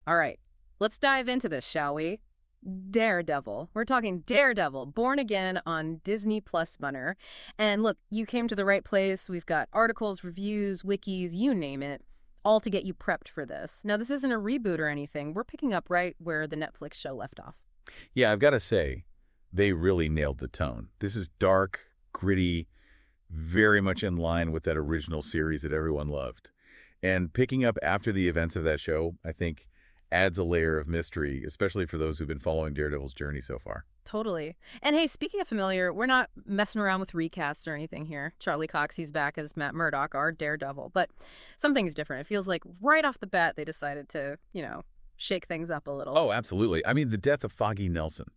All right, let's dive into this, shall we? Daredevil. We're talking Daredevil, born again on Disney Plus Bunner. And look, you came to the right place. We've got articles, reviews, wikis, you name it, all to get you prepped for this. Now, this isn't a reboot or anything. We're picking up right where the Netflix show left off. Yeah, I've got to say, they really nailed the tone. This is dark, gritty, very much in line with that original series that everyone loved. And picking up after the events of that show, I think, adds a layer of mystery, especially for those who've been following Daredevil's journey so far. Totally. And hey, speaking of familiar, we're not messing around with recasts or anything here. Charlie Cox, he's back as Matt Murdock, our Daredevil. But something's different. It feels like right off the bat they decided to, shake things up a little. Oh, absolutely. I mean, the death of Foggy Nelson,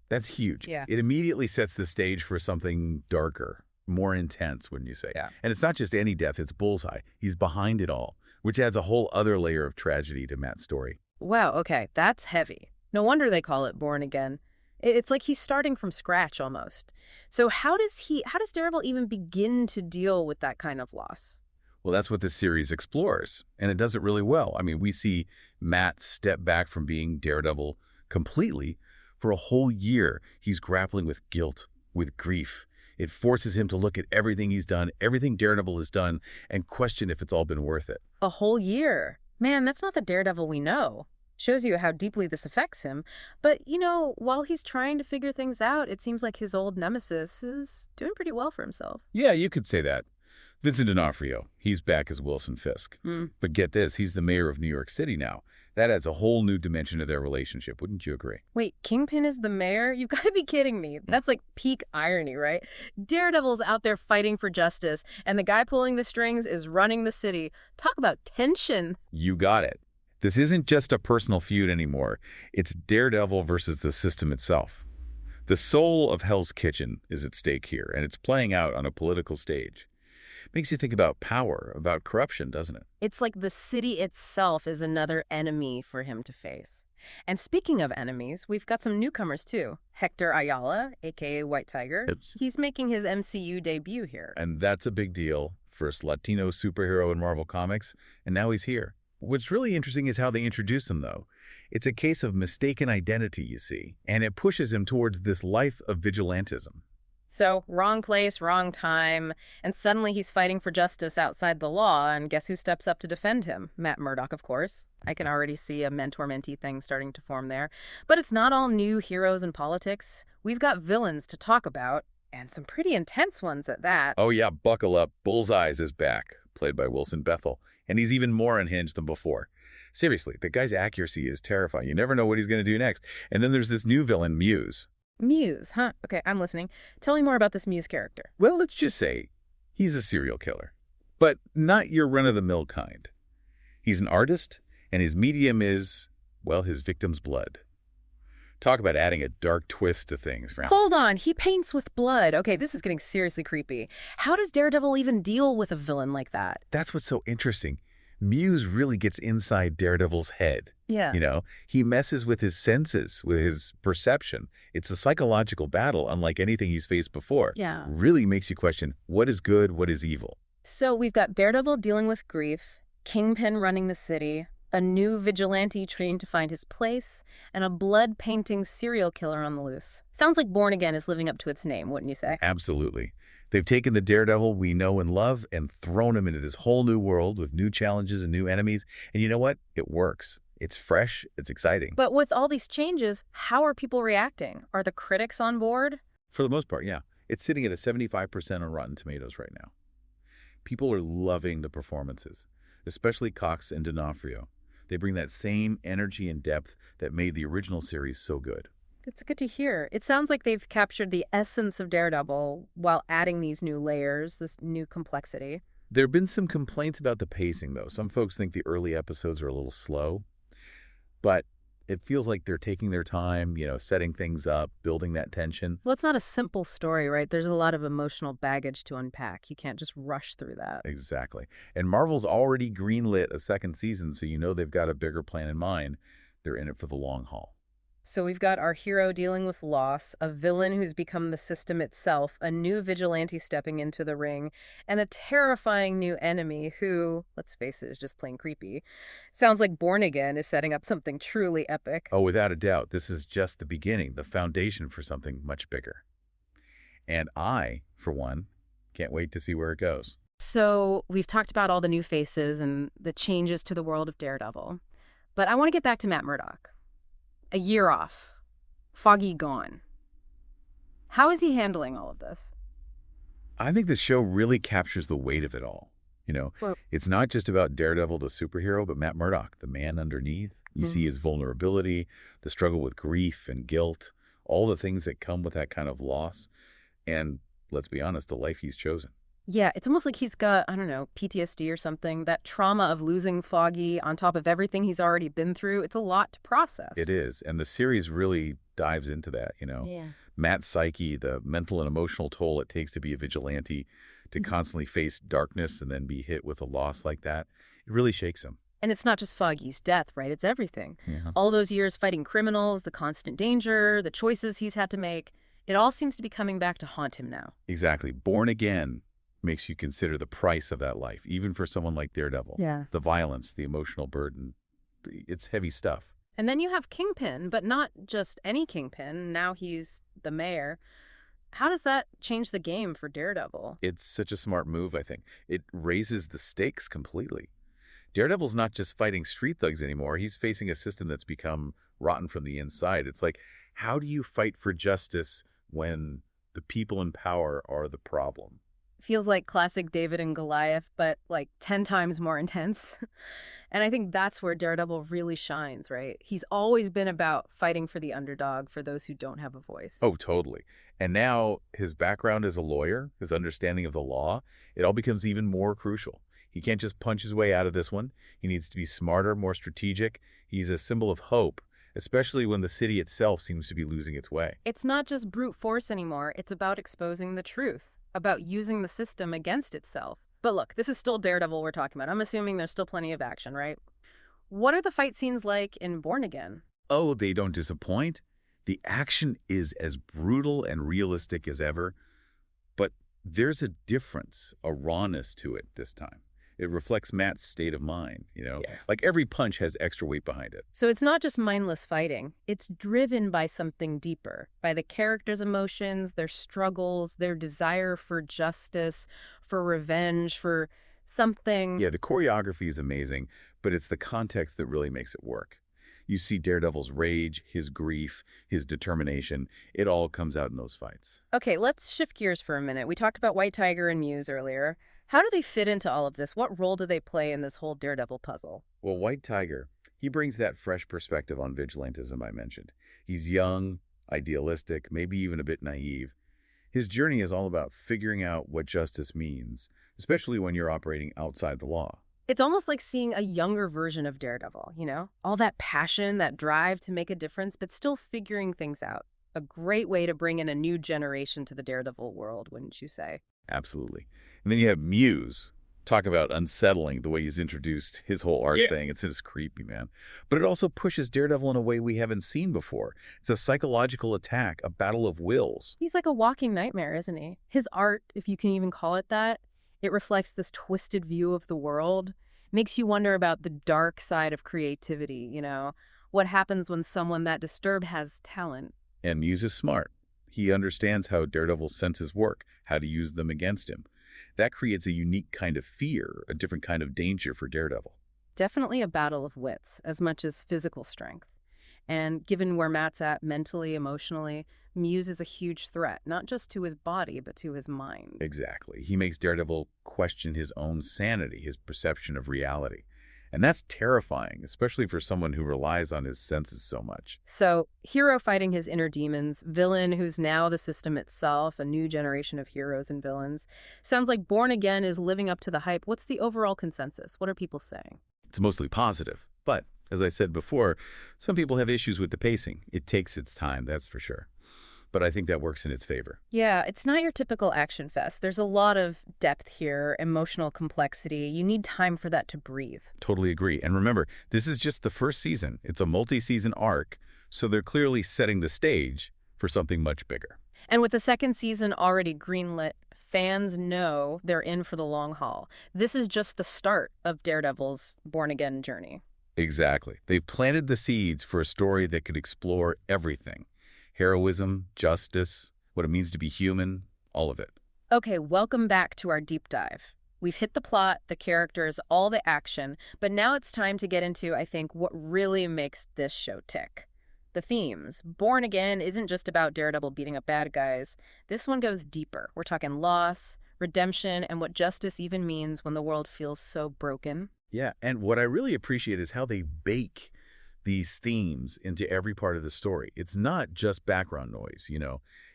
that's huge. Yeah. It immediately sets the stage for something darker, more intense, wouldn't you say? Yeah. And it's not just any death, it's Bullseye. He's behind it all, which adds a whole other layer of tragedy to Matt's story. Wow, okay, that's heavy. No wonder they call it Born Again. It's like he's starting from scratch almost. So how does Daredevil even begin to deal with that kind of loss? Well, that's what this series explores, and it does it really well. I mean, we see Matt step back from being Daredevil completely. For a whole year, he's grappling with guilt, with grief. It forces him to look at everything he's done, everything Daredevil has done, and question if it's all been worth it. A whole year? Man, that's not the Daredevil we know. Shows you how deeply this affects him. But, while he's trying to figure things out, it seems like his old nemesis is doing pretty well for himself. Yeah, you could say that. Vincent D'Onofrio, he's back as Wilson Fisk. But get this, he's the mayor of New York City now. That adds a whole new dimension to their relationship, wouldn't you agree? Wait, Kingpin is the mayor? You've got to be kidding me. That's like peak irony, right? Daredevil's out there fighting for justice, and the guy pulling the strings is running the city. Talk about tension. You got it. This isn't just a personal feud anymore. It's Daredevil versus the system itself. The soul of Hell's Kitchen is at stake here, and it's playing out on a political stage. Makes you think about power, about corruption, doesn't it? It's like the city itself is another enemy for him to face. And speaking of enemies, we've got some newcomers too. Hector Ayala, a.k.a. White Tiger. He's making his MCU debut here. And that's a big deal. First Latino superhero in Marvel Comics, and now he's here. What's really interesting is how they introduce him, though. It's a case of mistaken identity, you see, and it pushes him towards this life of vigilantism. So, wrong place, wrong time, and suddenly he's fighting for justice outside the law, and guess who steps up to defend him? Matt Murdock, of course. I can already see a mentor-mentee thing starting to form there. But it's not all new heroes in politics. We've got villains to talk about, and some pretty intense ones at that. Oh yeah, buckle up. Bullseyes is back, played by Wilson Bethel, and he's even more unhinged than before. Seriously, the guy's accuracy is terrifying. You never know what he's going to do next. And then there's this new villain, Muse. Muse, huh? Okay, I'm listening. Tell me more about this Muse character. Well, let's just say he's a serial killer, but not your run-of-the-mill kind. He's an artist, and his medium is, well, his victim's blood. Talk about adding a dark twist to things, Fran. Hold on, he paints with blood. Okay, this is getting seriously creepy. How does Daredevil even deal with a villain like that? That's what's so interesting. Muse really gets inside Daredevil's head. Yeah. He messes with his senses, with his perception. It's a psychological battle unlike anything he's faced before. Yeah. Really makes you question what is good, what is evil. So we've got Daredevil dealing with grief, Kingpin running the city, a new vigilante trained to find his place, and a blood-painting serial killer on the loose. Sounds like Born Again is living up to its name, wouldn't you say? Absolutely. They've taken the Daredevil we know and love and thrown him into this whole new world with new challenges and new enemies. And you know what? It works. It's fresh. It's exciting. But with all these changes, how are people reacting? Are the critics on board? For the most part, yeah. It's sitting at a 75% on Rotten Tomatoes right now. People are loving the performances, especially Cox and D'Onofrio. They bring that same energy and depth that made the original series so good. It's good to hear. It sounds like they've captured the essence of Daredevil while adding these new layers, this new complexity. There have been some complaints about the pacing, though. Some folks think the early episodes are a little slow, but it feels like they're taking their time, setting things up, building that tension. Well, it's not a simple story, right? There's a lot of emotional baggage to unpack. You can't just rush through that. Exactly. And Marvel's already greenlit a second season, so they've got a bigger plan in mind. They're in it for the long haul. So we've got our hero dealing with loss, a villain who's become the system itself, a new vigilante stepping into the ring, and a terrifying new enemy who, let's face it, is just plain creepy. Sounds like Born Again is setting up something truly epic. Oh, without a doubt, this is just the beginning, the foundation for something much bigger. And I, for one, can't wait to see where it goes. So we've talked about all the new faces and the changes to the world of Daredevil. But I want to get back to Matt Murdock. A year off. Foggy gone. How is he handling all of this? I think the show really captures the weight of it all. Well, It's not just about Daredevil, the superhero, but Matt Murdock, the man underneath. You see his vulnerability, the struggle with grief and guilt, all the things that come with that kind of loss. And let's be honest, the life he's chosen. yeah, it's almost like he's got, I don't know, PTSD or something. That trauma of losing Foggy on top of everything he's already been through. It's a lot to process. It is. And the series really dives into that. Yeah. Matt's psyche, the mental and emotional toll it takes to be a vigilante, to constantly face darkness and then be hit with a loss like that. It really shakes him. And it's not just Foggy's death, right? It's everything. Yeah. All those years fighting criminals, the constant danger, the choices he's had to make. It all seems to be coming back to haunt him now. Exactly. Born Again makes you consider the price of that life, even for someone like Daredevil. Yeah. The violence, the emotional burden. It's heavy stuff. And then you have Kingpin, but not just any Kingpin. Now he's the mayor. How does that change the game for Daredevil? It's such a smart move, I think. It raises the stakes completely. Daredevil's not just fighting street thugs anymore. He's facing a system that's become rotten from the inside. It's like, how do you fight for justice when the people in power are the problem? Feels like classic David and Goliath, but like 10 times more intense. And I think that's where Daredevil really shines, right? He's always been about fighting for the underdog, for those who don't have a voice. Oh, totally. And now his background as a lawyer, his understanding of the law, it all becomes even more crucial. He can't just punch his way out of this one. He needs to be smarter, more strategic. He's a symbol of hope, especially when the city itself seems to be losing its way. It's not just brute force anymore. It's about exposing the truth, about using the system against itself. But look, this is still Daredevil we're talking about. I'm assuming there's still plenty of action, right? What are the fight scenes like in Born Again? Oh, they don't disappoint. The action is as brutal and realistic as ever, but there's a difference, a rawness to it this time. It reflects Matt's state of mind. Yeah. Like every punch has extra weight behind it. So it's not just mindless fighting. It's driven by something deeper, by the characters' emotions, their struggles, their desire for justice, for revenge, for something. Yeah, the choreography is amazing, but it's the context that really makes it work. You see Daredevil's rage, his grief, his determination. It all comes out in those fights. Okay, let's shift gears for a minute. We talked about White Tiger and Muse earlier. How do they fit into all of this? What role do they play in this whole Daredevil puzzle? Well, White Tiger, he brings that fresh perspective on vigilantism I mentioned. He's young, idealistic, maybe even a bit naive. His journey is all about figuring out what justice means, especially when you're operating outside the law. It's almost like seeing a younger version of Daredevil, you know? All that passion, that drive to make a difference, but still figuring things out. A great way to bring in a new generation to the Daredevil world, wouldn't you say? Absolutely. And then you have Muse. Talk about unsettling, the way he's introduced his whole art thing. It's just creepy, man. But it also pushes Daredevil in a way we haven't seen before. It's a psychological attack, a battle of wills. He's like a walking nightmare, isn't he? His art, if you can even call it that, it reflects this twisted view of the world. Makes you wonder about the dark side of creativity, you know? What happens when someone that disturbed has talent? And Muse is smart. He understands how Daredevil's senses work, how to use them against him. That creates a unique kind of fear, a different kind of danger for Daredevil. Definitely a battle of wits, as much as physical strength. And given where Matt's at mentally, emotionally, Muse is a huge threat, not just to his body, but to his mind. Exactly. He makes Daredevil question his own sanity, his perception of reality. And that's terrifying, especially for someone who relies on his senses so much. So, hero fighting his inner demons, villain who's now the system itself, a new generation of heroes and villains. Sounds like Born Again is living up to the hype. What's the overall consensus? What are people saying? It's mostly positive. But, as I said before, some people have issues with the pacing. It takes its time, that's for sure. But I think that works in its favor. Yeah, it's not your typical action fest. There's a lot of depth here, emotional complexity. You need time for that to breathe. Totally agree. And remember, this is just the first season. It's a multi-season arc, So they're clearly setting the stage for something much bigger. And with the second season already greenlit, fans know they're in for the long haul. This is just the start of Daredevil's born-again journey. Exactly. They've planted the seeds for a story that could explore everything. Heroism, justice, what it means to be human, all of it. Okay, welcome back to our deep dive. We've hit the plot, the characters, all the action, but now it's time to get into, I think, what really makes this show tick. The themes. Born Again isn't just about Daredevil beating up bad guys. This one goes deeper. We're talking loss, redemption, and what justice even means when the world feels so broken. Yeah, and what I really appreciate is how they bake these themes into every part of the story. It's not just background noise,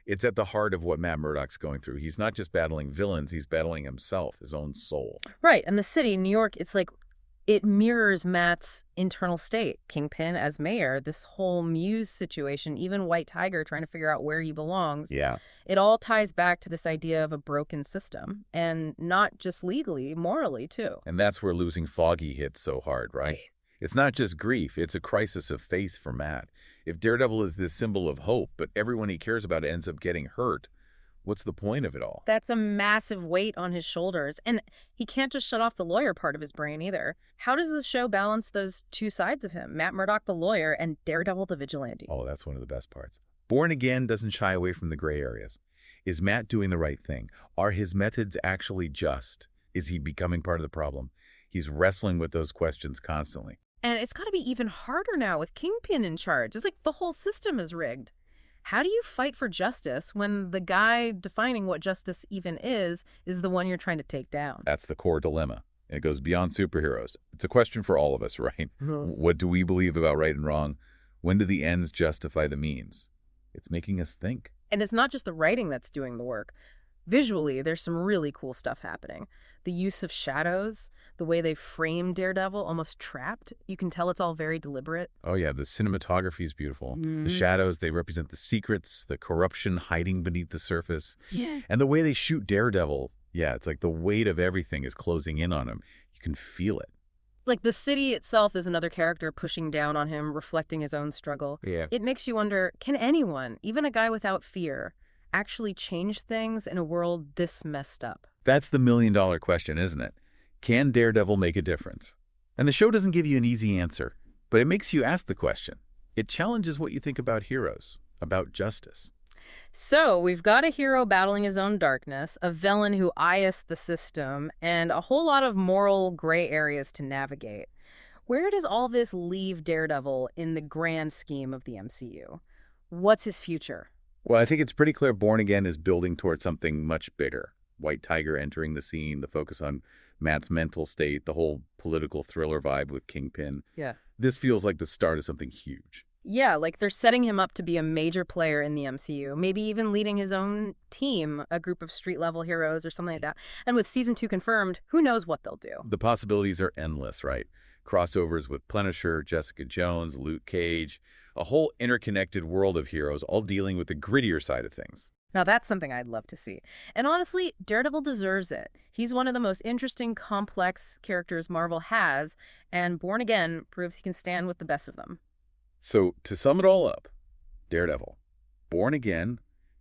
It's at the heart of what Matt Murdock's going through. He's not just battling villains, he's battling himself, his own soul. Right, and the city, New York, it's like it mirrors Matt's internal state. Kingpin as mayor, this whole Muse situation, even White Tiger trying to figure out where he belongs. Yeah. It all ties back to this idea of a broken system, and not just legally, morally, too. And that's where losing Foggy hits so hard, right? It's not just grief, it's a crisis of faith for Matt. If Daredevil is this symbol of hope, but everyone he cares about ends up getting hurt, what's the point of it all? That's a massive weight on his shoulders, and he can't just shut off the lawyer part of his brain either. How does the show balance those two sides of him, Matt Murdock the lawyer and Daredevil the vigilante? Oh, that's one of the best parts. Born Again doesn't shy away from the gray areas. Is Matt doing the right thing? Are his methods actually just? Is he becoming part of the problem? He's wrestling with those questions constantly. And it's got to be even harder now with Kingpin in charge. It's like the whole system is rigged. How do you fight for justice when the guy defining what justice even is the one you're trying to take down? That's the core dilemma. And it goes beyond superheroes. It's a question for all of us, right? What do we believe about right and wrong? When do the ends justify the means? It's making us think. And it's not just the writing that's doing the work. Visually, there's some really cool stuff happening. The use of shadows, the way they frame Daredevil, almost trapped. You can tell it's all very deliberate. Oh, yeah, the cinematography is beautiful. The shadows, they represent the secrets, the corruption hiding beneath the surface. Yeah. And the way they shoot Daredevil, yeah, it's like the weight of everything is closing in on him. You can feel it. Like the city itself is another character pushing down on him, reflecting his own struggle. Yeah. It makes you wonder, can anyone, even a guy without fear, actually change things in a world this messed up? That's the million-dollar question, isn't it? Can Daredevil make a difference? And the show doesn't give you an easy answer, but it makes you ask the question. It challenges what you think about heroes, about justice. So we've got a hero battling his own darkness, a villain who eyes the system, and a whole lot of moral gray areas to navigate. Where does all this leave Daredevil in the grand scheme of the MCU? What's his future? Well, I think it's pretty clear Born Again is building towards something much bigger. White Tiger entering the scene, the focus on Matt's mental state, the whole political thriller vibe with Kingpin. Yeah. This feels like the start of something huge. Yeah, like they're setting him up to be a major player in the MCU, maybe even leading his own team, a group of street-level heroes or something like that. And with Season 2 confirmed, who knows what they'll do? The possibilities are endless, right? Crossovers with Punisher, Jessica Jones, Luke Cage, a whole interconnected world of heroes, all dealing with the grittier side of things. Now that's something I'd love to see. And honestly, Daredevil deserves it. He's one of the most interesting, complex characters Marvel has, and Born Again proves he can stand with the best of them. So, to sum it all up, Daredevil, Born Again,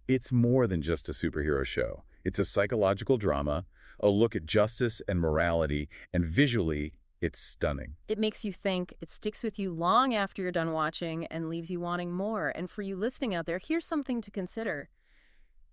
it's more than just a superhero show. It's a psychological drama, a look at justice and morality, and visually, it's stunning. It makes you think, it sticks with you long after you're done watching, and leaves you wanting more. And for you listening out there, here's something to consider.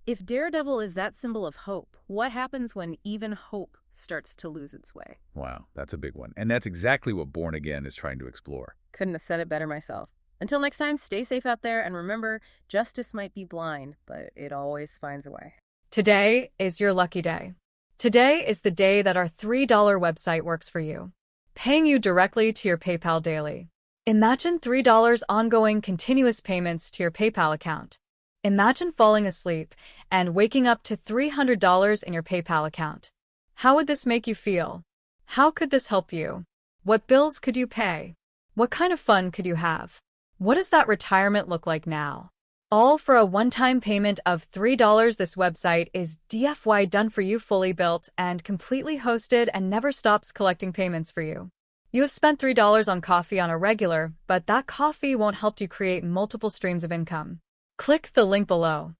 If Daredevil is that symbol of hope, what happens when even hope starts to lose its way? Wow, that's a big one. And that's exactly what Born Again is trying to explore. Couldn't have said it better myself. Until next time, stay safe out there, and remember, justice might be blind, but it always finds a way. Today is your lucky day. Today is the day that our $3 website works for you, paying you directly to your PayPal daily. Imagine $3 ongoing continuous payments to your PayPal account. Imagine falling asleep and waking up to $300 in your PayPal account. How would this make you feel? How could this help you? What bills could you pay? What kind of fun could you have? What does that retirement look like now? All for a one-time payment of $3. This website is DFY done for you, fully built and completely hosted, and never stops collecting payments for you. You have spent $3 on coffee on a regular, but that coffee won't help you create multiple streams of income. Click the link below.